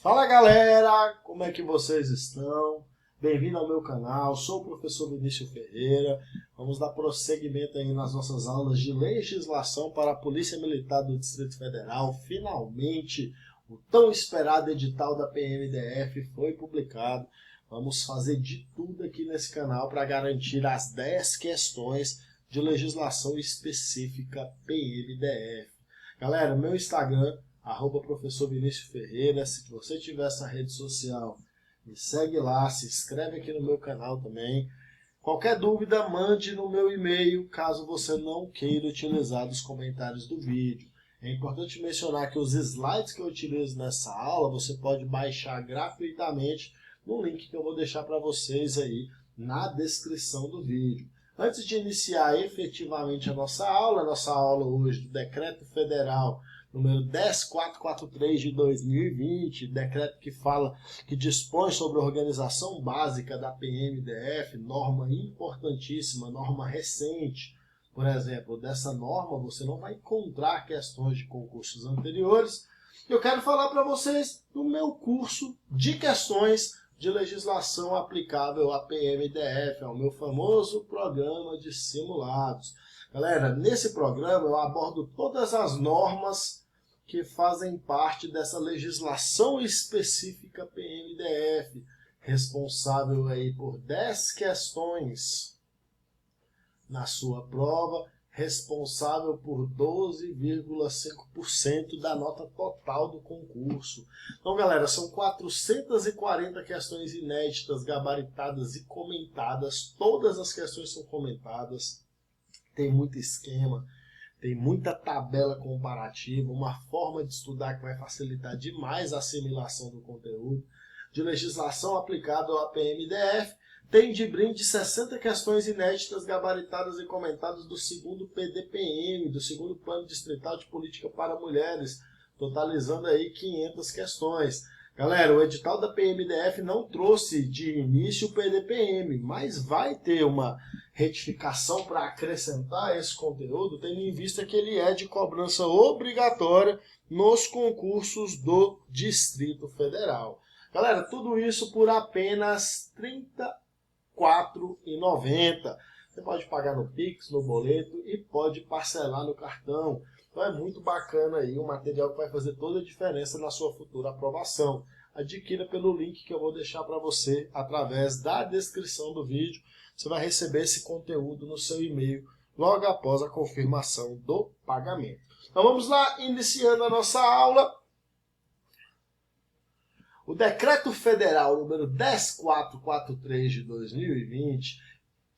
Fala galera, como é que vocês estão? Bem-vindo ao meu canal, sou o professor Vinícius Ferreira. Vamos dar prosseguimento aí nas nossas aulas de legislação para a Polícia Militar do Distrito Federal. Finalmente, o tão esperado edital da PMDF foi publicado. Vamos fazer de tudo aqui nesse canal para garantir as 10 questões de legislação específica PMDF. Galera, meu Instagram, @professor Vinícius Ferreira. Se você tiver essa rede social, me segue lá, se inscreve aqui no meu canal também. Qualquer dúvida, mande no meu e-mail, caso você não queira utilizar os comentários do vídeo. É importante mencionar que os slides que eu utilizo nessa aula, você pode baixar gratuitamente no link que eu vou deixar para vocês aí na descrição do vídeo. Antes de iniciar efetivamente a nossa aula hoje do Decreto Federal número 10443 de 2020, decreto que dispõe sobre a organização básica da PMDF, norma importantíssima, norma recente. Por exemplo, dessa norma você não vai encontrar questões de concursos anteriores. Eu quero falar para vocês do meu curso de questões de legislação aplicável à PMDF, ao meu famoso programa de simulados. Galera, nesse programa eu abordo todas as normas que fazem parte dessa legislação específica PMDF, responsável aí por 10 questões na sua prova, responsável por 12,5% da nota total do concurso. Então, galera, são 440 questões inéditas, gabaritadas e comentadas. Todas as questões são comentadas. Tem muito esquema, tem muita tabela comparativa, uma forma de estudar que vai facilitar demais a assimilação do conteúdo. De legislação aplicada à PMDF, tem de brinde 60 questões inéditas, gabaritadas e comentadas do segundo PDPM, do segundo Plano Distrital de Política para Mulheres, totalizando aí 500 questões. Galera, o edital da PMDF não trouxe de início o PDPM, mas vai ter uma retificação para acrescentar esse conteúdo, tendo em vista que ele é de cobrança obrigatória nos concursos do Distrito Federal. Galera, tudo isso por apenas R$ 34,90. Você pode pagar no Pix, no boleto e pode parcelar no cartão. Então é muito bacana aí, um material que vai fazer toda a diferença na sua futura aprovação. Adquira pelo link que eu vou deixar para você através da descrição do vídeo. Você vai receber esse conteúdo no seu e-mail logo após a confirmação do pagamento. Então vamos lá, iniciando a nossa aula. O Decreto Federal número 10443 de 2020,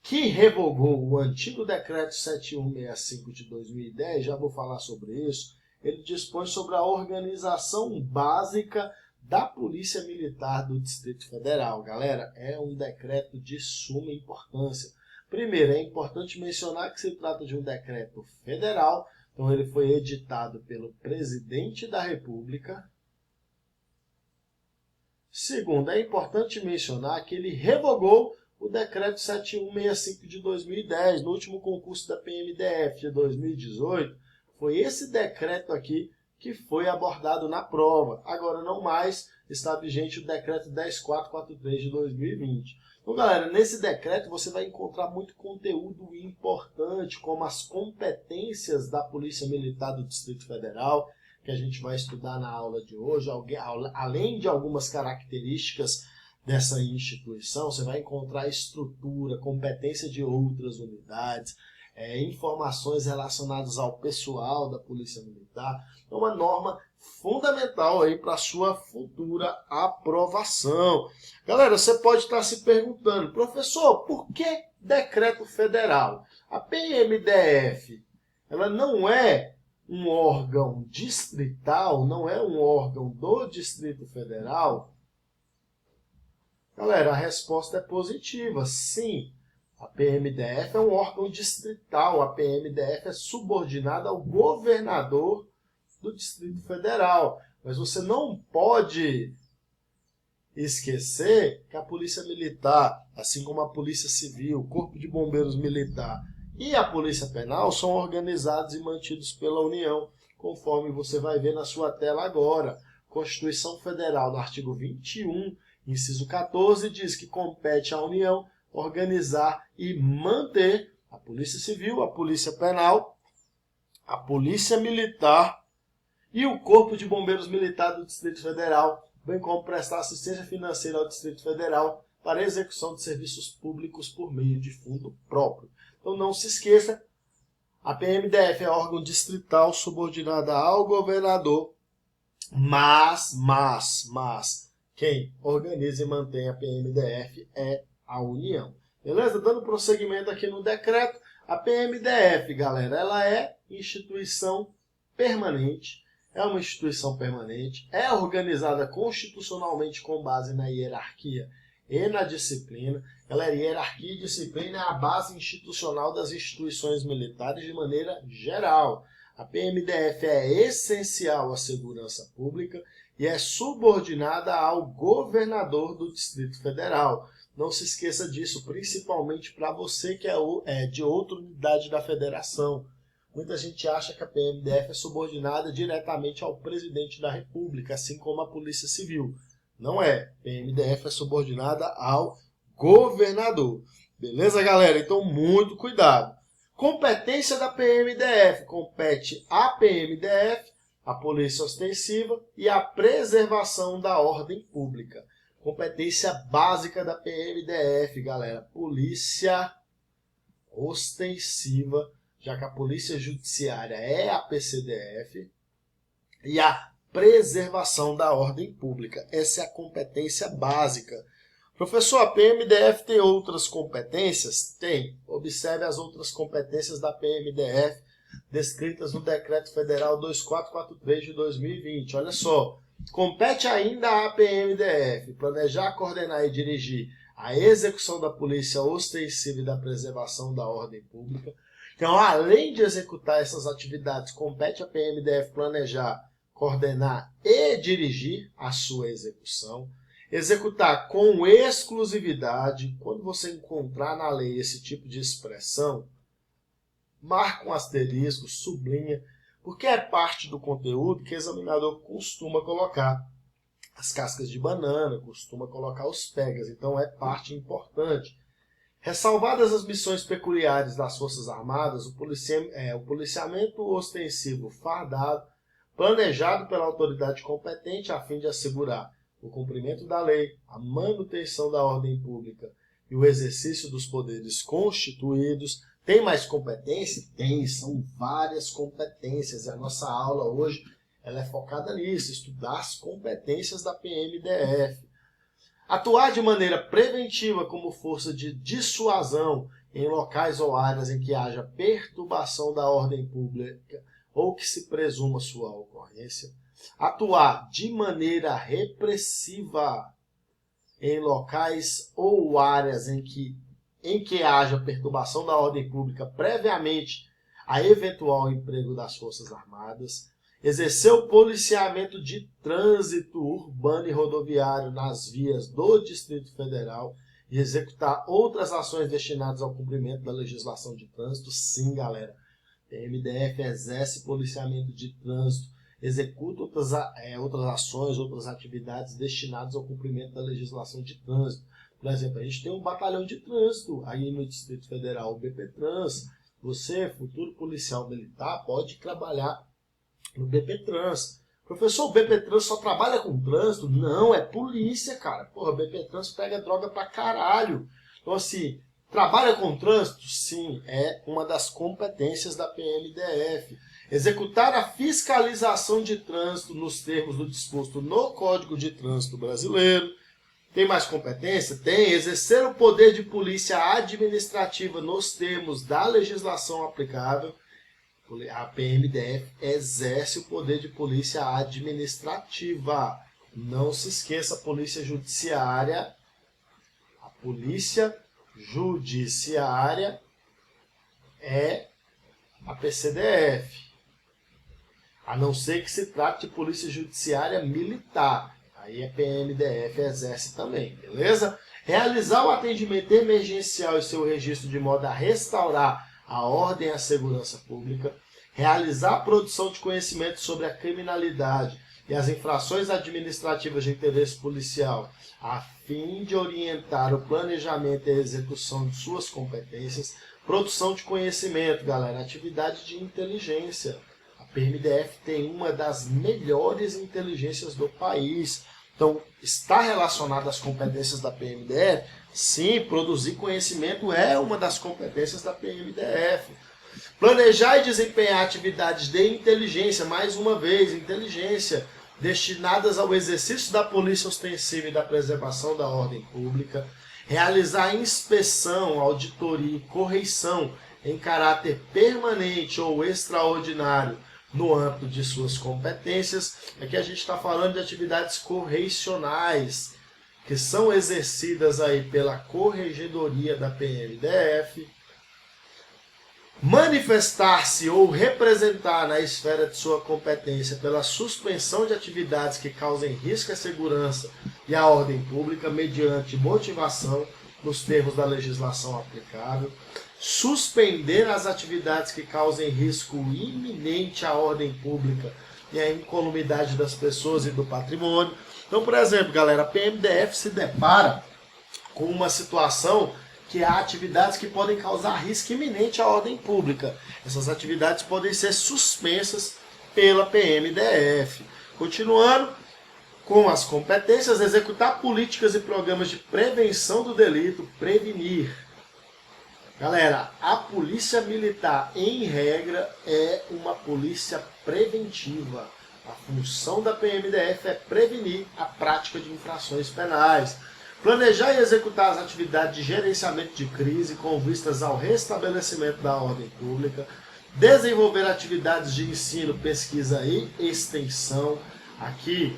que revogou o antigo Decreto 7165 de 2010, já vou falar sobre isso, ele dispõe sobre a organização básica da Polícia Militar do Distrito Federal. Galera, é um decreto de suma importância. Primeiro, é importante mencionar que se trata de um decreto federal, então ele foi editado pelo Presidente da República. Segundo, é importante mencionar que ele revogou o Decreto 7165 de 2010, no último concurso da PMDF de 2018, foi esse decreto aqui que foi abordado na prova. Agora não mais está vigente o Decreto 10443 de 2020. Então, galera, nesse decreto você vai encontrar muito conteúdo importante, como as competências da Polícia Militar do Distrito Federal, que a gente vai estudar na aula de hoje, além de algumas características dessa instituição, você vai encontrar estrutura, competência de outras unidades, informações relacionadas ao pessoal da Polícia Militar. É uma norma fundamental aí para a sua futura aprovação. Galera, você pode estar se perguntando, professor, por que decreto federal? A PMDF, ela não é um órgão distrital, não é um órgão do Distrito Federal? Galera, a resposta é positiva, sim. A PMDF é um órgão distrital, a PMDF é subordinada ao governador do Distrito Federal. Mas você não pode esquecer que a Polícia Militar, assim como a Polícia Civil, o Corpo de Bombeiros Militar e a Polícia Penal são organizados e mantidos pela União, conforme você vai ver na sua tela agora. Constituição Federal, no artigo 21, inciso 14, diz que compete à União organizar e manter a Polícia Civil, a Polícia Penal, a Polícia Militar e o Corpo de Bombeiros Militar do Distrito Federal, bem como prestar assistência financeira ao Distrito Federal para a execução de serviços públicos por meio de fundo próprio. Então não se esqueça, a PMDF é órgão distrital subordinada ao governador, mas quem organiza e mantém a PMDF é a União. Beleza? Dando prosseguimento aqui no decreto, a PMDF, galera, ela é instituição permanente, é uma instituição permanente, é organizada constitucionalmente com base na hierarquia e na disciplina. Ela é hierarquia e disciplina, é a base institucional das instituições militares de maneira geral. A PMDF é essencial à segurança pública e é subordinada ao governador do Distrito Federal. Não se esqueça disso, principalmente para você que é de outra unidade da federação. Muita gente acha que a PMDF é subordinada diretamente ao presidente da República, assim como a Polícia Civil. Não é. A PMDF é subordinada ao governador. Beleza, galera? Então, muito cuidado. Competência da PMDF. Compete à PMDF, a Polícia Ostensiva e a preservação da ordem pública. Competência básica da PMDF, galera. Polícia Ostensiva, já que a Polícia Judiciária é a PCDF, e a preservação da ordem pública. Essa é a competência básica. Professor, a PMDF tem outras competências? Tem. Observe as outras competências da PMDF descritas no Decreto Federal 2443 de 2020. Olha só. Compete ainda à PMDF planejar, coordenar e dirigir a execução da polícia ostensiva e da preservação da ordem pública. Então, além de executar essas atividades, compete à PMDF planejar, coordenar e dirigir a sua execução. Executar com exclusividade. Quando você encontrar na lei esse tipo de expressão, marca um asterisco, sublinha, porque é parte do conteúdo que o examinador costuma colocar. As cascas de banana, costuma colocar os pegas, então é parte importante. Ressalvadas as missões peculiares das Forças Armadas, o policiamento ostensivo fardado, planejado pela autoridade competente a fim de assegurar o cumprimento da lei, a manutenção da ordem pública e o exercício dos poderes constituídos. Tem mais competência? Tem, são várias competências. E a nossa aula hoje ela é focada nisso, estudar as competências da PMDF. Atuar de maneira preventiva como força de dissuasão em locais ou áreas em que haja perturbação da ordem pública ou que se presuma sua ocorrência. Atuar de maneira repressiva em locais ou áreas em que haja perturbação da ordem pública previamente a eventual emprego das Forças Armadas. Exercer o policiamento de trânsito urbano e rodoviário nas vias do Distrito Federal e executar outras ações destinadas ao cumprimento da legislação de trânsito. Sim, galera. PMDF exerce policiamento de trânsito, executa outras ações, outras atividades destinadas ao cumprimento da legislação de trânsito. Por exemplo, a gente tem um batalhão de trânsito aí no Distrito Federal, o BPTrans. Você, futuro policial militar, pode trabalhar no BPTrans. Professor, o BPTrans só trabalha com trânsito? Não, é polícia, cara. Porra, o BPTrans pega droga pra caralho. Então, assim, trabalha com trânsito? Sim, é uma das competências da PMDF. Executar a fiscalização de trânsito nos termos do disposto no Código de Trânsito Brasileiro. Tem mais competência? Tem. Exercer o poder de polícia administrativa nos termos da legislação aplicável. A PMDF exerce o poder de polícia administrativa. Não se esqueça, a Polícia Judiciária. A Polícia Judiciária é a PCDF. A não ser que se trate de Polícia Judiciária Militar. Aí a PMDF exerce também, beleza? Realizar o atendimento emergencial e seu registro de modo a restaurar a ordem e a segurança pública. Realizar a produção de conhecimento sobre a criminalidade, e as infrações administrativas de interesse policial, a fim de orientar o planejamento e a execução de suas competências. Produção de conhecimento, galera, atividade de inteligência. A PMDF tem uma das melhores inteligências do país. Então, está relacionado às competências da PMDF? Sim, produzir conhecimento é uma das competências da PMDF. Planejar e desempenhar atividades de inteligência, mais uma vez, inteligência, destinadas ao exercício da polícia ostensiva e da preservação da ordem pública. Realizar inspeção, auditoria e correição em caráter permanente ou extraordinário no âmbito de suas competências. Aqui a gente está falando de atividades correicionais, que são exercidas aí pela Corregedoria da PMDF. Manifestar-se ou representar na esfera de sua competência pela suspensão de atividades que causem risco à segurança e à ordem pública mediante motivação nos termos da legislação aplicável. Suspender as atividades que causem risco iminente à ordem pública e à incolumidade das pessoas e do patrimônio. Então, por exemplo, galera, a PMDF se depara com uma situação que há atividades que podem causar risco iminente à ordem pública. Essas atividades podem ser suspensas pela PMDF. Continuando com as competências, executar políticas e programas de prevenção do delito, prevenir. Galera, a polícia militar, em regra, é uma polícia preventiva. A função da PMDF é prevenir a prática de infrações penais. Planejar e executar as atividades de gerenciamento de crise com vistas ao restabelecimento da ordem pública. Desenvolver atividades de ensino, pesquisa e extensão. Aqui,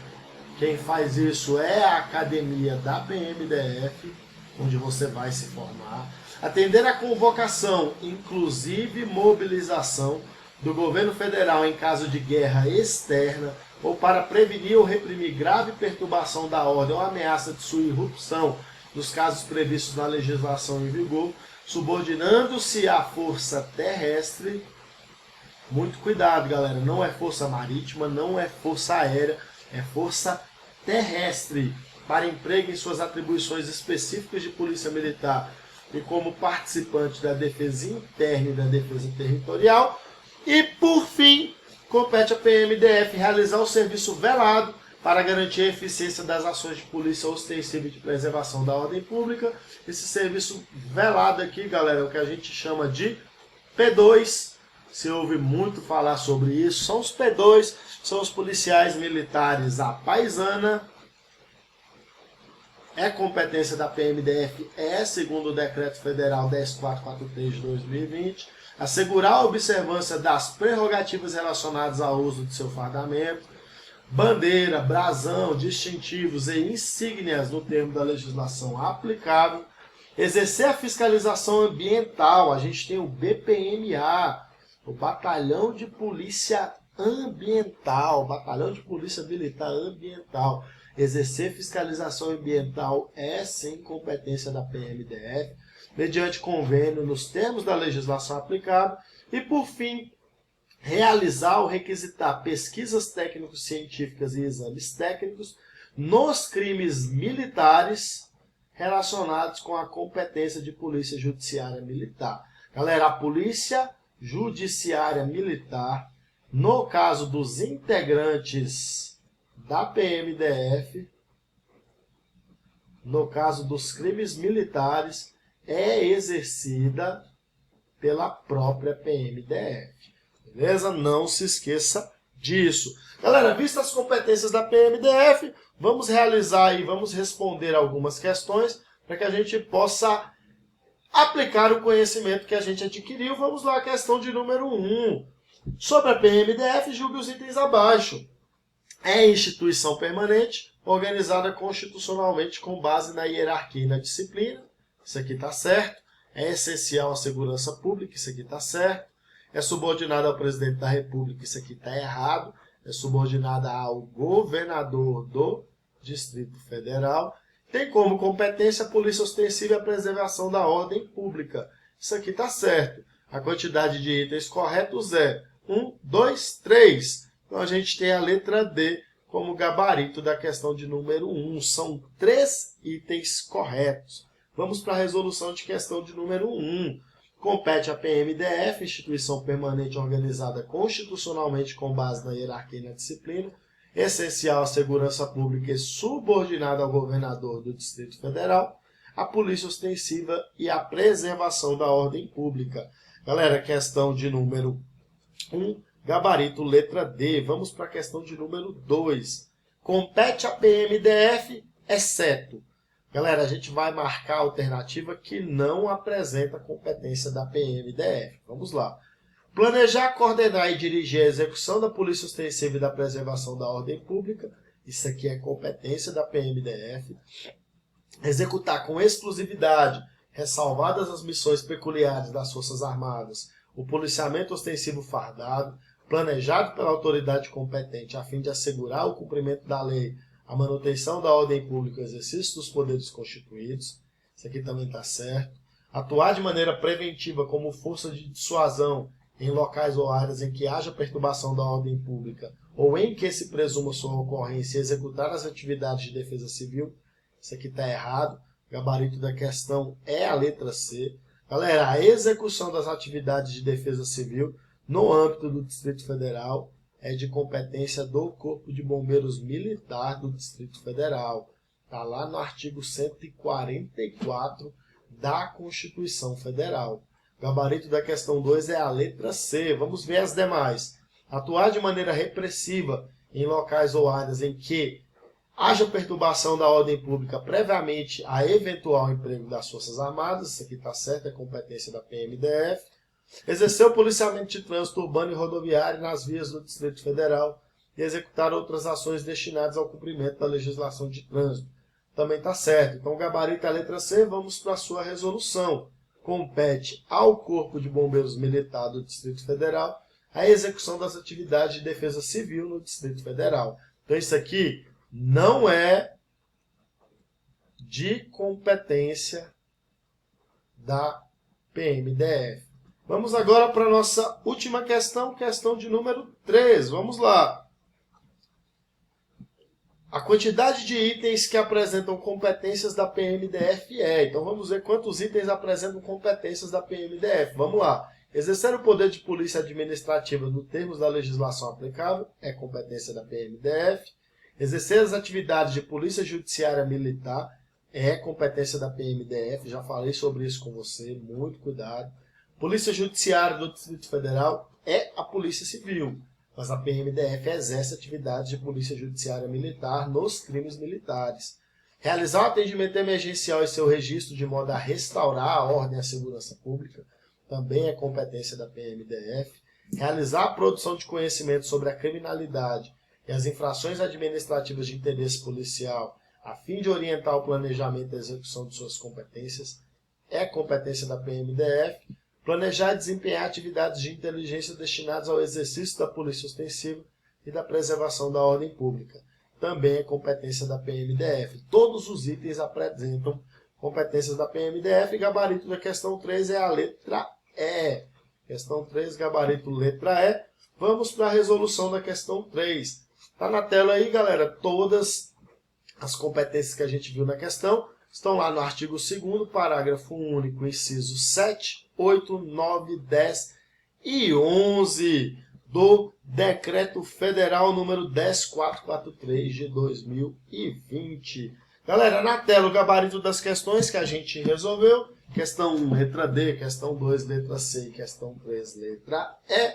quem faz isso é a academia da PMDF, onde você vai se formar. Atender a convocação, inclusive mobilização, do governo federal em caso de guerra externa ou para prevenir ou reprimir grave perturbação da ordem ou ameaça de sua irrupção nos casos previstos na legislação em vigor, subordinando-se à força terrestre. Muito cuidado, galera, não é força marítima, não é força aérea, é força terrestre, para emprego em suas atribuições específicas de polícia militar e como participante da defesa interna e da defesa territorial. E, por fim, compete à PMDF realizar o serviço velado para garantir a eficiência das ações de polícia ostensiva e de preservação da ordem pública. Esse serviço velado aqui, galera, é o que a gente chama de P2. Se ouve muito falar sobre isso. São os P2, são os policiais militares à paisana. É competência da PMDF, segundo o Decreto Federal 10443 de 2020, assegurar a observância das prerrogativas relacionadas ao uso de seu fardamento, bandeira, brasão, distintivos e insígnias no termo da legislação aplicável, exercer a fiscalização ambiental. A gente tem o BPMA, o Batalhão de Polícia Ambiental, Batalhão de Polícia Militar Ambiental. Exercer fiscalização ambiental é sim competência da PMDF, mediante convênio nos termos da legislação aplicável. E, por fim, realizar ou requisitar pesquisas técnico-científicas e exames técnicos nos crimes militares relacionados com a competência de polícia judiciária militar. Galera, a polícia judiciária militar, no caso dos integrantes da PMDF, no caso dos crimes militares, é exercida pela própria PMDF. Beleza? Não se esqueça disso. Galera, vistas as competências da PMDF, vamos realizar e vamos responder algumas questões para que a gente possa aplicar o conhecimento que a gente adquiriu. Vamos lá, questão de número 1. Sobre a PMDF, julgue os itens abaixo. É instituição permanente, organizada constitucionalmente com base na hierarquia e na disciplina. Isso aqui está certo. É essencial à segurança pública. Isso aqui está certo. É subordinada ao presidente da República. Isso aqui está errado. É subordinada ao governador do Distrito Federal. Tem como competência a polícia ostensiva e a preservação da ordem pública. Isso aqui está certo. A quantidade de itens corretos é 1, 2, 3. Então a gente tem a letra D como gabarito da questão de número 1. São 3 itens corretos. Vamos para a resolução de questão de número 1. Compete à PMDF, instituição permanente organizada constitucionalmente com base na hierarquia e na disciplina, essencial à segurança pública e subordinada ao governador do Distrito Federal, a polícia ostensiva e a preservação da ordem pública. Galera, questão de número 1, gabarito letra D. Vamos para a questão de número 2. Compete à PMDF, exceto. Galera, a gente vai marcar a alternativa que não apresenta competência da PMDF. Vamos lá. Planejar, coordenar e dirigir a execução da polícia ostensiva e da preservação da ordem pública. Isso aqui é competência da PMDF. Executar com exclusividade, ressalvadas as missões peculiares das Forças Armadas, o policiamento ostensivo fardado, planejado pela autoridade competente a fim de assegurar o cumprimento da lei, a manutenção da ordem pública e o exercício dos poderes constituídos. Isso aqui também está certo. Atuar de maneira preventiva como força de dissuasão em locais ou áreas em que haja perturbação da ordem pública ou em que se presuma sua ocorrência e executar as atividades de defesa civil. Isso aqui está errado. O gabarito da questão é a letra C. Galera, a execução das atividades de defesa civil no âmbito do Distrito Federal é de competência do Corpo de Bombeiros Militar do Distrito Federal. Está lá no artigo 144 da Constituição Federal. O gabarito da questão 2 é a letra C. Vamos ver as demais. Atuar de maneira repressiva em locais ou áreas em que haja perturbação da ordem pública previamente a eventual emprego das Forças Armadas. Isso aqui está certo, é competência da PMDF. Exercer o policiamento de trânsito urbano e rodoviário nas vias do Distrito Federal e executar outras ações destinadas ao cumprimento da legislação de trânsito. Também está certo. Então, o gabarito é a letra C. Vamos para a sua resolução. Compete ao Corpo de Bombeiros Militar do Distrito Federal a execução das atividades de defesa civil no Distrito Federal. Então, isso aqui não é de competência da PMDF. Vamos agora para a nossa última questão, questão de número 3. Vamos lá. A quantidade de itens que apresentam competências da PMDF é. Então vamos ver quantos itens apresentam competências da PMDF. Vamos lá. Exercer o poder de polícia administrativa nos termos da legislação aplicável é competência da PMDF. Exercer as atividades de polícia judiciária militar é competência da PMDF. Já falei sobre isso com você, muito cuidado. Polícia Judiciária do Distrito Federal é a Polícia Civil, mas a PMDF exerce atividades de Polícia Judiciária Militar nos crimes militares. Realizar o atendimento emergencial e seu registro de modo a restaurar a ordem e a segurança pública também é competência da PMDF. Realizar a produção de conhecimento sobre a criminalidade e as infrações administrativas de interesse policial a fim de orientar o planejamento e a execução de suas competências é competência da PMDF. Planejar e desempenhar atividades de inteligência destinadas ao exercício da polícia ostensiva e da preservação da ordem pública. Também é competência da PMDF. Todos os itens apresentam competências da PMDF. Gabarito da questão 3 é a letra E. Questão 3, gabarito letra E. Vamos para a resolução da questão 3. Está na tela aí, galera, todas as competências que a gente viu na questão. Estão lá no artigo 2º, parágrafo único, inciso 7, 8, 9, 10 e 11 do Decreto Federal número 10443 de 2020. Galera, na tela o gabarito das questões que a gente resolveu. Questão 1, letra D, questão 2, letra C e questão 3, letra E.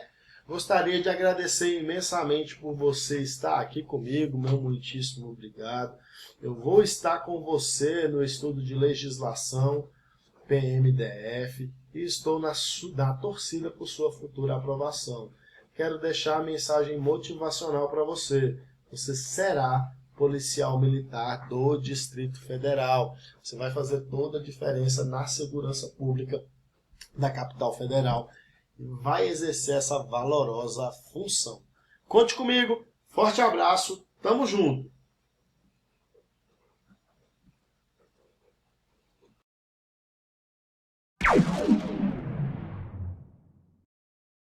Gostaria de agradecer imensamente por você estar aqui comigo, meu muitíssimo obrigado. Eu vou estar com você no estudo de legislação PMDF e estou na torcida por sua futura aprovação. Quero deixar a mensagem motivacional para você. Você será policial militar do Distrito Federal. Você vai fazer toda a diferença na segurança pública da capital federal e vai exercer essa valorosa função. Conte comigo, forte abraço, tamo junto!